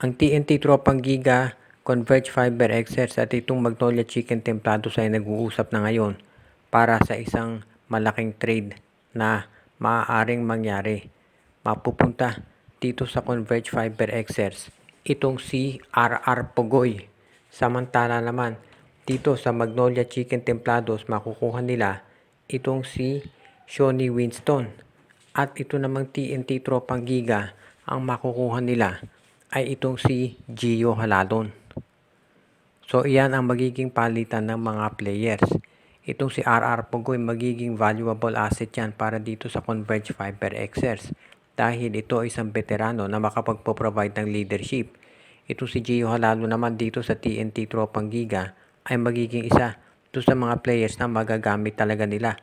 Ang TNT Tropang Giga, Converge Fiber Exers at itong Magnolia Chicken Templados ay nag-uusap na ngayon para sa isang malaking trade na maaaring mangyari. Mapupunta dito sa Converge Fiber Exers itong si RR Pugoy. Samantala naman dito sa Magnolia Chicken Templados makukuha nila itong si Shawnee Winston. At ito namang TNT Tropang Giga ang makukuha nila ay itong si Gio Haladon. So iyan ang magiging palitan ng mga players. Itong si RR Pugoy magiging valuable asset yan para dito sa Converge Fiber Xers dahil ito ay isang veterano na makapagpo-provide ng leadership. Itong si Gio Halalo naman dito sa TNT Tropang Giga ay magiging isa to sa mga players na magagamit talaga nila.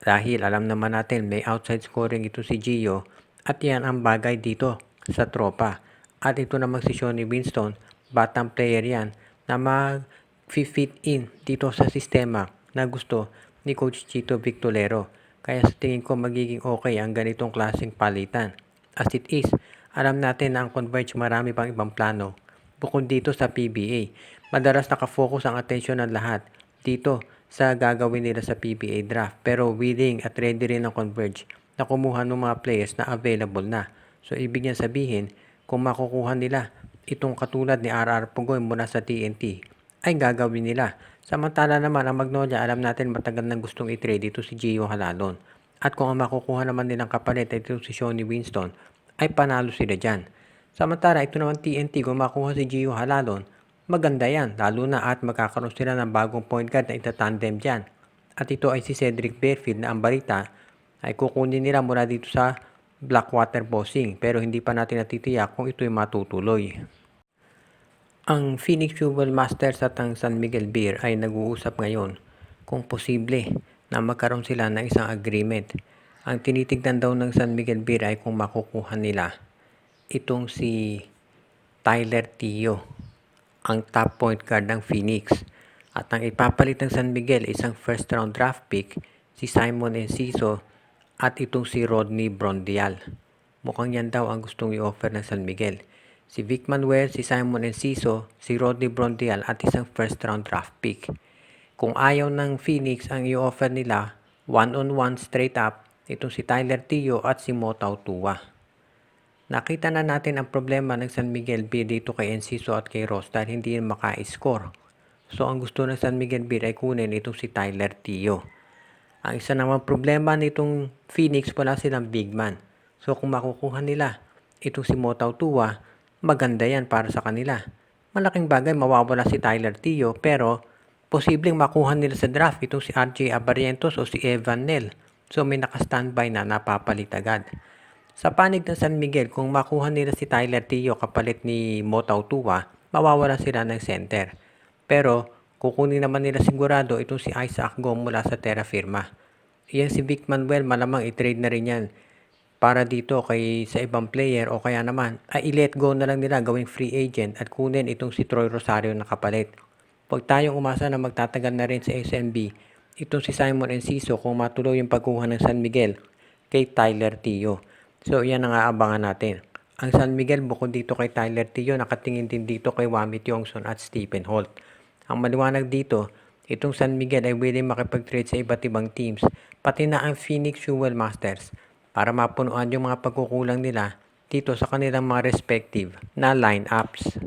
Dahil alam naman natin may outside scoring ito si Gio at yan ang bagay dito sa tropa. At ito namang si Shawnee Winston, batang player yan na mag-fit in dito sa sistema na gusto ni Coach Chito Victolero. Kaya sa tingin ko magiging okay ang ganitong klaseng palitan. As it is, alam natin na ang Converge marami pang ibang plano. Bukod dito sa PBA, madalas nakafocus ang atensyon ng lahat dito sa gagawin nila sa PBA draft. Pero willing at ready rin ang Converge na kumuha ng mga players na available na. So ibig niya sabihin, kung makukuha nila itong katulad ni RR Pugoy mula sa TNT, ay gagawin nila. Samantala naman ang Magnolia, alam natin matagal nang gustong i-trade ito si Gio Halalon. At kung ang makukuha naman nilang kapalit ay ito si Shawnee Winston, ay panalo sila dyan. Samantala ito naman TNT, kung makuha si Gio Halalon, maganda yan, lalo na at magkakaroon sila ng bagong point guard na itatandem dyan. At ito ay si Cedric Fairfield na ang balita ay kukunin nila mula dito sa Blackwater Bossing pero hindi pa natin natitiyak kung ito'y matutuloy. Ang Phoenix Fuel Masters at ang San Miguel Beer ay nag-uusap ngayon kung posible na magkaroon sila ng isang agreement. Ang tinitignan daw ng San Miguel Beer ay kung makukuha nila itong si Tyler Tio, ang top point guard ng Phoenix. At ang ipapalit ng San Miguel isang first round draft pick, si Simon Enciso at itong si Rodney Brondial. Mukhang yan daw ang gustong i-offer ng San Miguel. Si Vic Manuel, si Simon Enciso, si Rodney Brondial at isang first round draft pick. Kung ayaw ng Phoenix ang i-offer nila, one-on-one straight up, itong si Tyler Tio at si Motaw Tua. Nakita na natin ang problema ng San Miguel Beer dito kay Enciso at kay Ross dahil hindi maka-score. So ang gusto ng San Miguel Beer ay kunin itong si Tyler Tio. Ang isa namang problema nitong Phoenix, wala silang big man. So kung makukuha nila itong si Motaw Tua, maganda yan para sa kanila. Malaking bagay mawawala si Tyler Tio pero posibleng makuha nila sa draft itong si RJ Abarientos o si Evan Nel. So may naka-standby na napapalit agad. Sa panig ng San Miguel, kung makuha nila si Tyler Tio kapalit ni Motaw Tua, mawawala sila ng center. Pero kukunin naman nila sigurado itong si Isaac Go mula sa Terra Firma. Iyan si Vic Manuel, malamang i-trade na rin yan para dito kay sa ibang player o kaya naman ay i-let go na lang nila gawing free agent at kunin itong si Troy Rosario na kapalit. Huwag tayong umasa na magtatagal na rin sa SMB itong si Simon Enciso kung matuloy yung pagkuha ng San Miguel kay Tyler Tio. So yan ang aabangan natin. Ang San Miguel bukod dito kay Tyler Tio, nakatingin din dito kay Wami Tiongson at Stephen Holt. Ang maliwanag dito, itong San Miguel ay willing makipag-trade sa iba't ibang teams, pati na ang Phoenix Fuel Masters, para mapunuan yung mga pagkukulang nila dito sa kanilang mga respective na lineups.